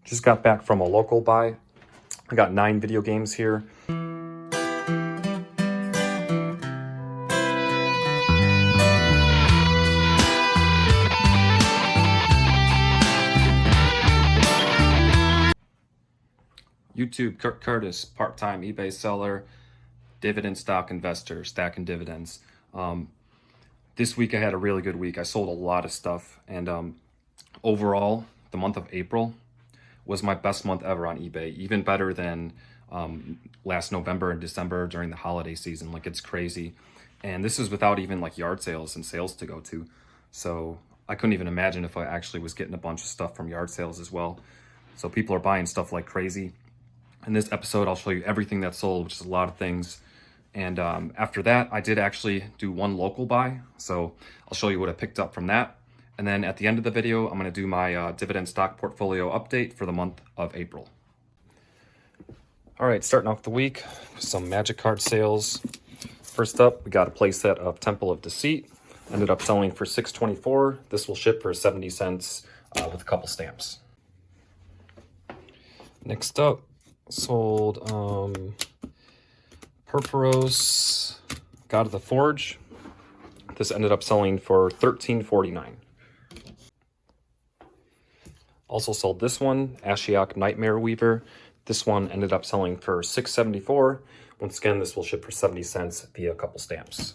Just got back from a local buy. I got 9 video games here. YouTube, Kurt Curtis, part-time eBay seller, dividend stock investor, stacking dividends. This week I had a really good week. I sold a lot of stuff, and overall, the month of April was my best month ever on eBay, even better than last November and December during the holiday season. Like, it's crazy. And this is without even like yard sales and sales to go to. So I couldn't even imagine if I actually was getting a bunch of stuff from yard sales as well. So people are buying stuff like crazy. In this episode, I'll show you everything that sold, which is a lot of things. And after that, I did actually do one local buy. So I'll show you what I picked up from that. And then at the end of the video, I'm going to do my dividend stock portfolio update for the month of April. All right, starting off the week, some magic card sales. First up, we got a playset of Temple of Deceit. Ended up selling for $6.24. This will ship for 70 cents with a couple stamps. Next up, sold Purphoros God of the Forge. This ended up selling for $13.49. Also sold this one, Ashiok Nightmare Weaver. This one ended up selling for $6.74. Once again, this will ship for 70 cents via a couple stamps.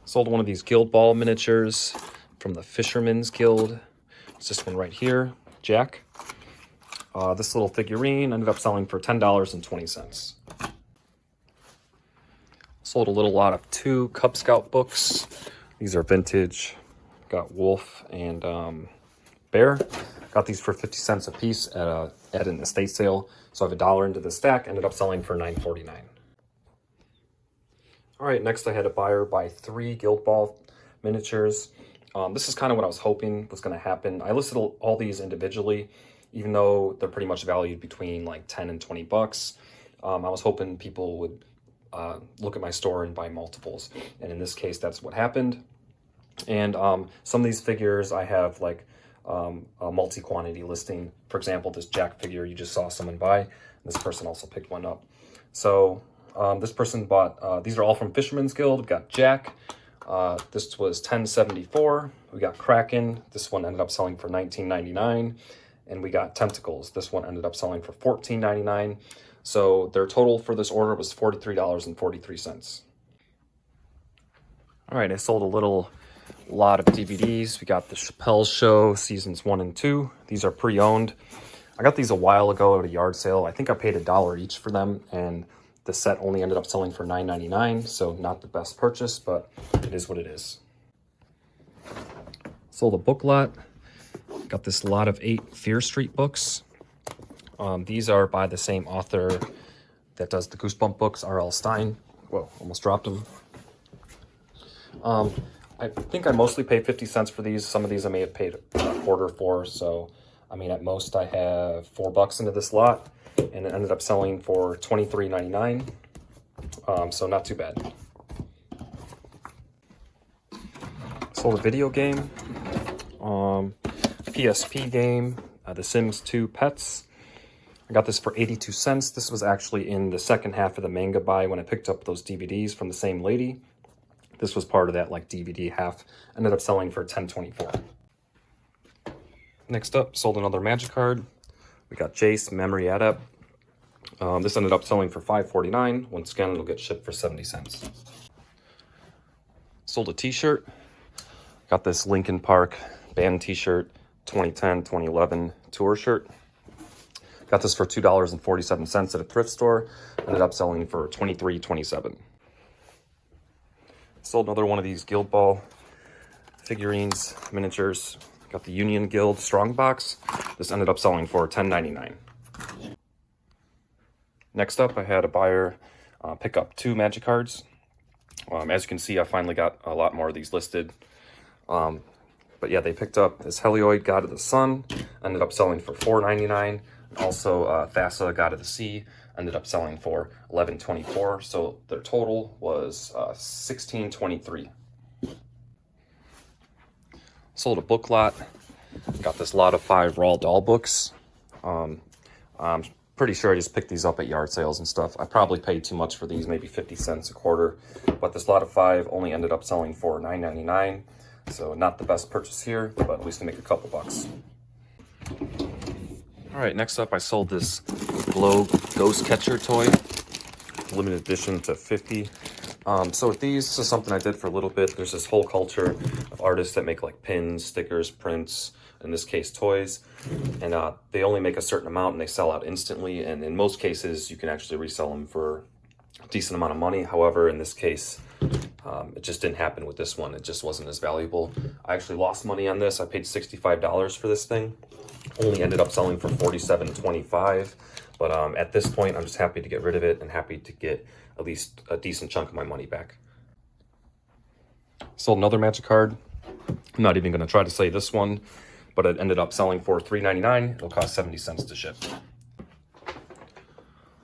Sold one of these Guild Ball miniatures from the Fisherman's Guild. It's this one right here, Jack. This little figurine ended up selling for $10.20. Sold a little lot of 2 Cub Scout books. These are vintage. Got Wolf and Bear. Got these for 50 cents a piece at an estate sale. So I have $1 into the stack, ended up selling for $9.49. All right, next I had a buyer buy 3 Guild Ball miniatures. This is kind of what I was hoping was going to happen. I listed all these individually, even though they're pretty much valued between like 10 and 20 bucks. I was hoping people would look at my store and buy multiples. And in this case, that's what happened. And some of these figures I have like a multi-quantity listing. For example, this Jack figure you just saw someone buy. This person also picked one up. So this person bought, these are all from Fisherman's Guild. We've got Jack. This was $10.74. We got Kraken. This one ended up selling for $19.99. And we got Tentacles. This one ended up selling for $14.99. So their total for this order was $43.43. All right, I sold a lot of DVDs. We got the Chappelle Show Seasons 1 and 2. These are pre-owned. I got these a while ago at a yard sale. I think I paid $1 each for them, and the set only ended up selling for $9.99, so not the best purchase, but it is what it is. Sold a book lot. Got this lot of 8 Fear Street books. These are by the same author that does the Goosebump books, R.L. Stine. Whoa, almost dropped them. I think I mostly paid 50 cents for these. Some of these I may have paid a quarter for. So, I mean, at most I have $4 into this lot, and it ended up selling for $23.99. So not too bad. Sold a video game, PSP game, The Sims 2 Pets. I got this for 82 cents. This was actually in the second half of the manga buy when I picked up those DVDs from the same lady. This was part of that like DVD half. Ended up selling for $10.24. Next up, sold another magic card. We got Jace Memory Adept. This ended up selling for $5.49. Once again, it'll get shipped for 70 cents. Sold a t-shirt. Got this Linkin Park band t-shirt, 2010-2011 tour shirt. Got this for $2.47 at a thrift store. Ended up selling for $23.27. Sold another one of these Guild Ball figurines, miniatures. Got the Union Guild Strong Box. This ended up selling for $10.99. Next up, I had a buyer pick up 2 magic cards. As you can see, I finally got a lot more of these listed. But yeah, they picked up this Helioid God of the Sun. Ended up selling for $4.99. Also, Thassa God of the Sea ended up selling for $11.24. So their total was $16.23. Sold a book lot. Got this lot of 5 Roald Dahl books. I'm pretty sure I just picked these up at yard sales and stuff. I probably paid too much for these, maybe 50 cents a quarter. But this lot of 5 only ended up selling for $9.99. So not the best purchase here, but at least I make a couple bucks. All right, next up I sold this glow ghost catcher toy. Limited edition to 50. So with these, this is something I did for a little bit. There's this whole culture of artists that make like pins, stickers, prints, in this case toys, and they only make a certain amount and they sell out instantly, and in most cases you can actually resell them for a decent amount of money. However, in this case, it just didn't happen with this one. It just wasn't as valuable. I actually lost money on this. I paid $65 for this thing. Only ended up selling for $47.25. But at this point, I'm just happy to get rid of it and happy to get at least a decent chunk of my money back. Sold another Magic card. I'm not even going to try to say this one, but it ended up selling for $3.99. It'll cost 70 cents to ship.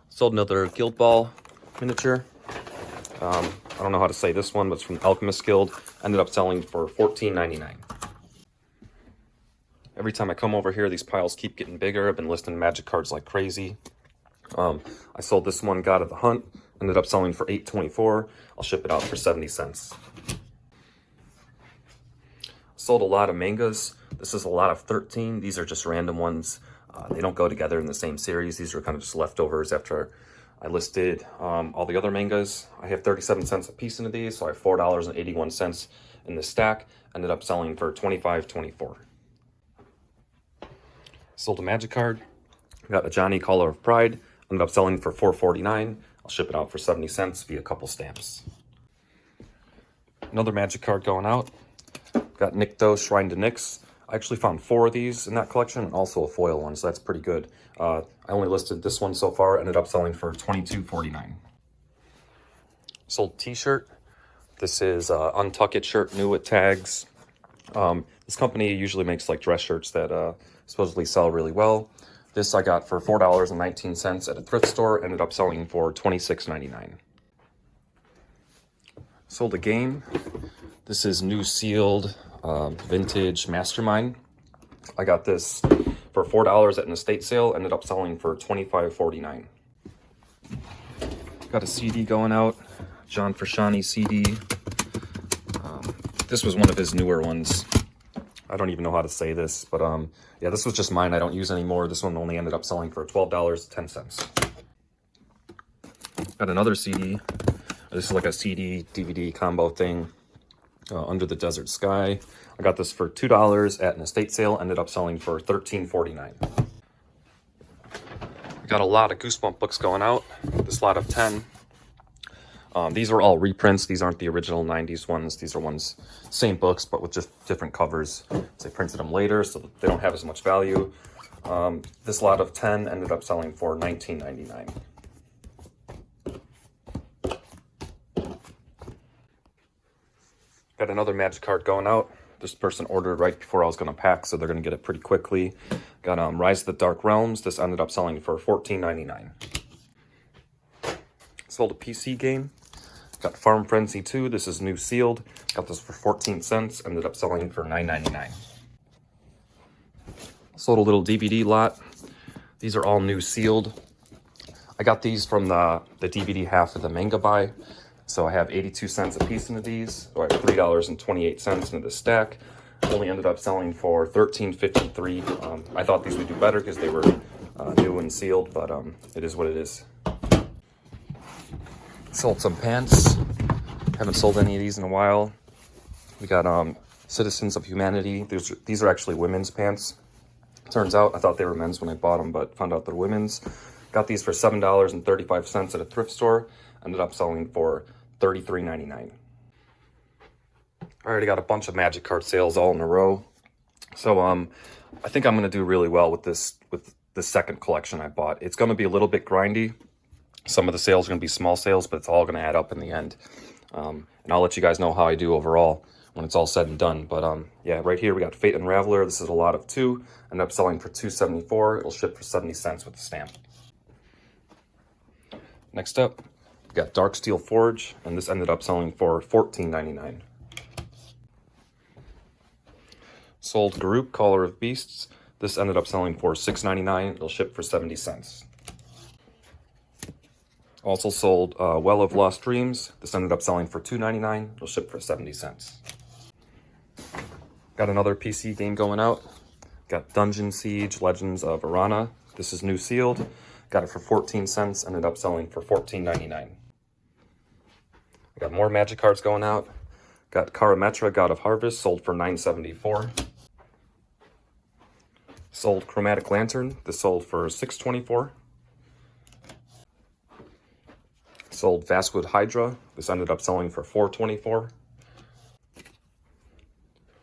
Sold another Guild Ball miniature. I don't know how to say this one, but it's from Alchemist Guild. Ended up selling for $14.99. Every time I come over here, these piles keep getting bigger. I've been listing Magic cards like crazy. I sold this one, God of the Hunt. Ended up selling for $8.24. I'll ship it out for 70 cents. Sold a lot of mangas. This is a lot of 13. These are just random ones. They don't go together in the same series. These are kind of just leftovers after I listed all the other mangas. I have 37 cents a piece into these, so I have $4.81 in the stack. Ended up selling for $25.24. Sold a Magic card. Got a Johnny Color of Pride. Ended up selling for $4.49. I'll ship it out for 70 cents via a couple stamps. Another Magic card going out. Got Nikto Shrine to Nyx. I actually found 4 of these in that collection and also a foil one, so that's pretty good. I only listed this one so far. Ended up selling for $22.49. Sold t-shirt. This is Untuck It shirt, new with tags. This company usually makes like dress shirts that supposedly sell really well. This I got for $4.19 at a thrift store. Ended up selling for $26.99. Sold a game. This is new sealed vintage Mastermind. I got this for $4 at an estate sale. Ended up selling for $25.49. Got a CD going out. John Frusciante CD. This was one of his newer ones. I don't even know how to say this, but yeah, this was just mine. I don't use anymore. This one only ended up selling for $12.10. Got another CD. This is like a CD DVD combo thing. Under the Desert Sky. I got this for $2 at an estate sale. Ended up selling for $13.49. I got a lot of Goosebump books going out. This lot of 10. These are all reprints. These aren't the original 90s ones. These are ones, same books, but with just different covers. They printed them later, so they don't have as much value. This lot of 10 ended up selling for $19.99. Got another Magic card going out. This person ordered right before I was going to pack, so they're going to get it pretty quickly. Got Rise of the Dark Realms. This ended up selling for $14.99. Sold a PC game. Got Farm Frenzy 2. This is new sealed. Got this for 14 cents. Ended up selling for $9.99. Sold a little DVD lot. These are all new sealed. I got these from the DVD half of the manga buy. So I have 82 cents a piece into these. So I have $3.28 into the stack. Only ended up selling for $13.53. I thought these would do better because they were new and sealed, but it is what it is. Sold some pants. Haven't sold any of these in a while. We got Citizens of Humanity. These are actually women's pants. Turns out I thought they were men's when I bought them, but found out they're women's. Got these for $7.35 at a thrift store. Ended up selling for $33.99. I already got a bunch of Magic card sales all in a row. So I think I'm going to do really well with the second collection I bought. It's going to be a little bit grindy. Some of the sales are going to be small sales, but it's all going to add up in the end. And I'll let you guys know how I do overall when it's all said and done. But yeah, right here we got Fate Unraveler. This is a lot of 2. Ended up selling for $2.74. It'll ship for 70 cents with the stamp. Next up, we got Darksteel Forge, and this ended up selling for $14.99. Sold Garuk, Caller of Beasts. This ended up selling for $6.99. It'll ship for 70 cents. Also sold Well of Lost Dreams. This ended up selling for $2.99. It'll ship for 70 cents. Got another PC game going out. Got Dungeon Siege Legends of Arana. This is new sealed. Got it for 14 cents. Ended up selling for $14.99. Got more Magic cards going out. Got Karametra God of Harvest, sold for $9.74. Sold Chromatic Lantern. This sold for $6.24. Sold Vastwood Hydra. This ended up selling for $4.24.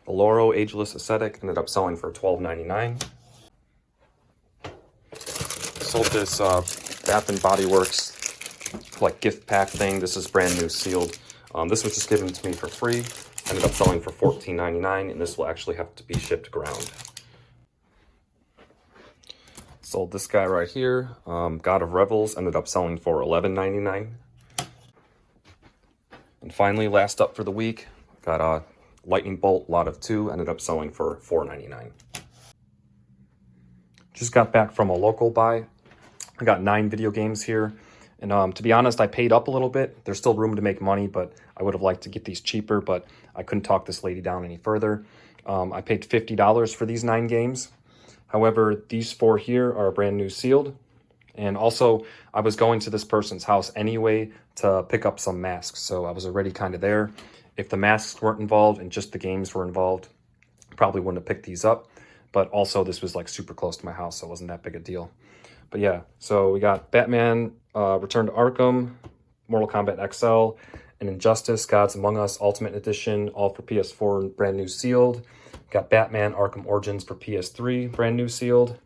Valoro Ageless Ascetic ended up selling for $12.99. Sold this Bath and Body Works like gift pack thing. This is brand new sealed. This was just given to me for free. Ended up selling for $14.99, and this will actually have to be shipped ground. Sold this guy right here, God of Revels, ended up selling for $11.99. And finally, last up for the week, got a Lightning Bolt lot of 2, ended up selling for $4.99. Just got back from a local buy. I got 9 video games here. And to be honest, I paid up a little bit. There's still room to make money, but I would have liked to get these cheaper, but I couldn't talk this lady down any further. I paid $50 for these 9 games. However, these 4 here are brand new sealed. And also, I was going to this person's house anyway to pick up some masks, so I was already kind of there. If the masks weren't involved and just the games were involved, probably wouldn't have picked these up. But also, this was like super close to my house, so it wasn't that big a deal. But yeah, so we got Batman Return to Arkham, Mortal Kombat XL, and Injustice Gods Among Us Ultimate Edition, all for PS4 and brand new sealed. Got Batman Arkham Origins for PS3, brand new sealed.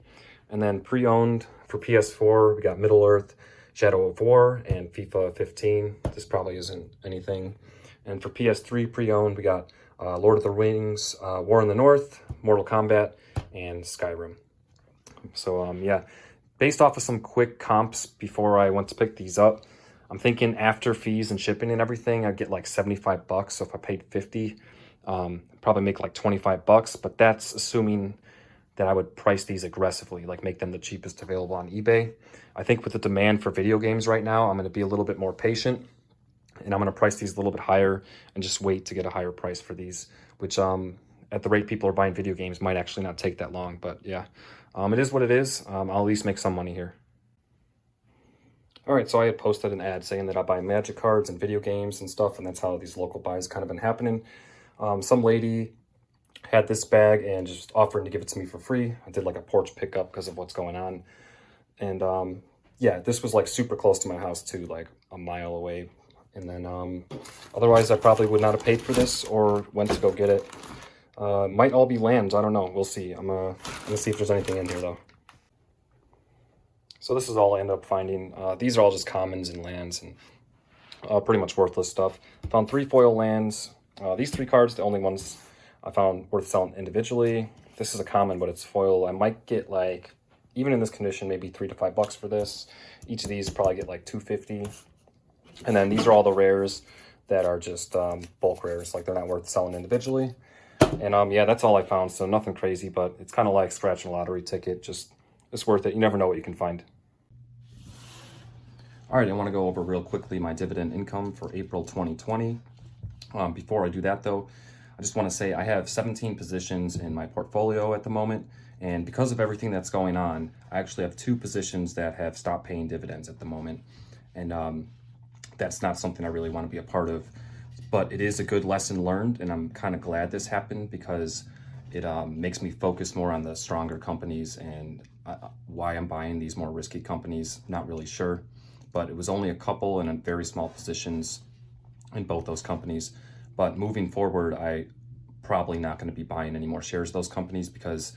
And then pre-owned for PS4, we got Middle-earth, Shadow of War, and FIFA 15. This probably isn't anything. And for PS3 pre-owned, we got Lord of the Rings, War in the North, Mortal Kombat, and Skyrim. So yeah, based off of some quick comps before I went to pick these up, I'm thinking after fees and shipping and everything, I'd get like 75 bucks. So if I paid 50, probably make like 25 bucks, but that's assuming that I would price these aggressively, like make them the cheapest available on eBay. I think with the demand for video games right now, I'm going to be a little bit more patient, and I'm going to price these a little bit higher and just wait to get a higher price for these, which at the rate people are buying video games might actually not take that long. But yeah, it is what it is. I'll at least make some money here. All right, so I had posted an ad saying that I buy Magic cards and video games and stuff, and that's how these local buys kind of been happening. Some lady had this bag and just offering to give it to me for free. I did like a porch pickup because of what's going on. And yeah, this was like super close to my house too, like a mile away. And then otherwise I probably would not have paid for this or went to go get it. Might all be lands, I don't know, we'll see. I'm gonna see if there's anything in here though. So this is all I ended up finding. These are all just commons and lands and pretty much worthless stuff. Found 3 foil lands. These 3 cards, the only ones I found worth selling individually. This is a common, but it's foil. I might get like, even in this condition, maybe $3 to $5 for this. Each of these probably get like $2.50. And then these are all the rares that are just bulk rares, like they're not worth selling individually. And yeah, that's all I found. So nothing crazy, but it's kind of like scratching a lottery ticket. Just, it's worth it. You never know what you can find. All right, I want to go over real quickly my dividend income for April 2020. Before I do that though, I just want to say I have 17 positions in my portfolio at the moment. And because of everything that's going on, I actually have 2 positions that have stopped paying dividends at the moment. And that's not something I really want to be a part of. But it is a good lesson learned, and I'm kind of glad this happened because it makes me focus more on the stronger companies. And why I'm buying these more risky companies, not really sure. But it was only a couple and very small positions in both those companies. But moving forward, I probably not going to be buying any more shares of those companies because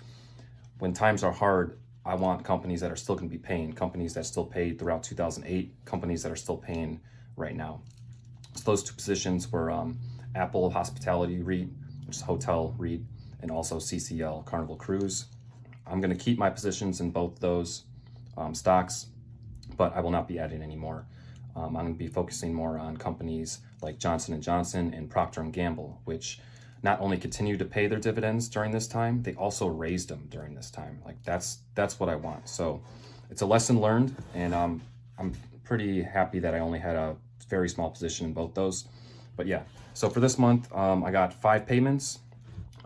when times are hard, I want companies that are still going to be paying, companies that still paid throughout 2008, companies that are still paying right now. So those 2 positions were Apple Hospitality REIT, which is hotel REIT, and also CCL, Carnival Cruise. I'm going to keep my positions in both those stocks, but I will not be adding any more. I'm going to be focusing more on companies like Johnson & Johnson and Procter & Gamble, which not only continue to pay their dividends during this time, they also raised them during this time. Like that's what I want. So it's a lesson learned, and I'm pretty happy that I only had a very small position in both those. But yeah, so for this month, I got 5 payments.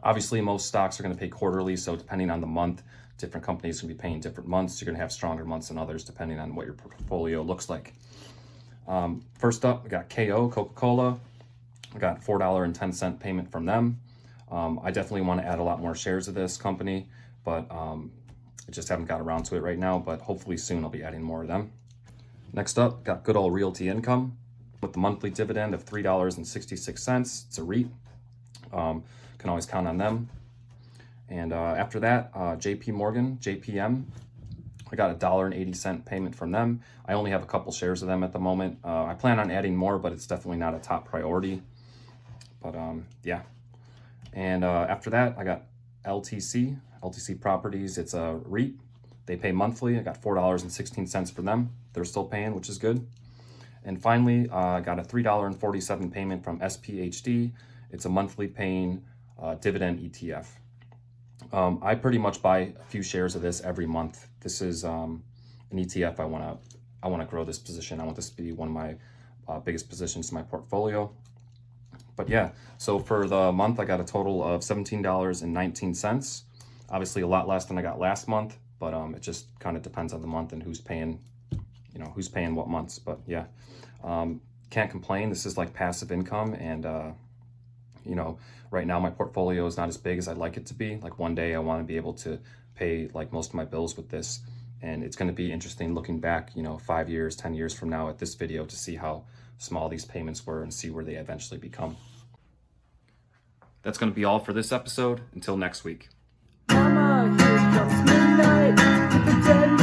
Obviously, most stocks are going to pay quarterly, so depending on the month, different companies can be paying different months. You're going to have stronger months than others depending on what your portfolio looks like. First up, we got KO, Coca-Cola. I got $4.10 payment from them. I definitely want to add a lot more shares of this company, but I just haven't got around to it right now, but hopefully soon I'll be adding more of them. Next up, got good old Realty Income with the monthly dividend of $3.66. It's a REIT. Can always count on them. And after that, JP Morgan, JPM, I got $1.80 payment from them. I only have a couple shares of them at the moment. I plan on adding more, but it's definitely not a top priority. But yeah. And after that, I got LTC Properties. It's a REIT. They pay monthly. I got $4.16 for them. They're still paying, which is good. And finally, I got a $3.47 payment from SPHD. It's a monthly paying dividend ETF. I pretty much buy a few shares of this every month. This is an ETF. I want to grow this position. I want this to be one of my biggest positions in my portfolio. But yeah, so for the month, I got a total of $17.19. Obviously, a lot less than I got last month, but it just kind of depends on the month and who's paying, who's paying what months. But yeah, can't complain. This is like passive income, and right now my portfolio is not as big as I'd like it to be. Like one day I want to be able to pay like most of my bills with this. And it's going to be interesting looking back, 5 years, 10 years from now at this video to see how small these payments were and see where they eventually become. That's going to be all for this episode. Until next week. Mama, here comes midnight with the dead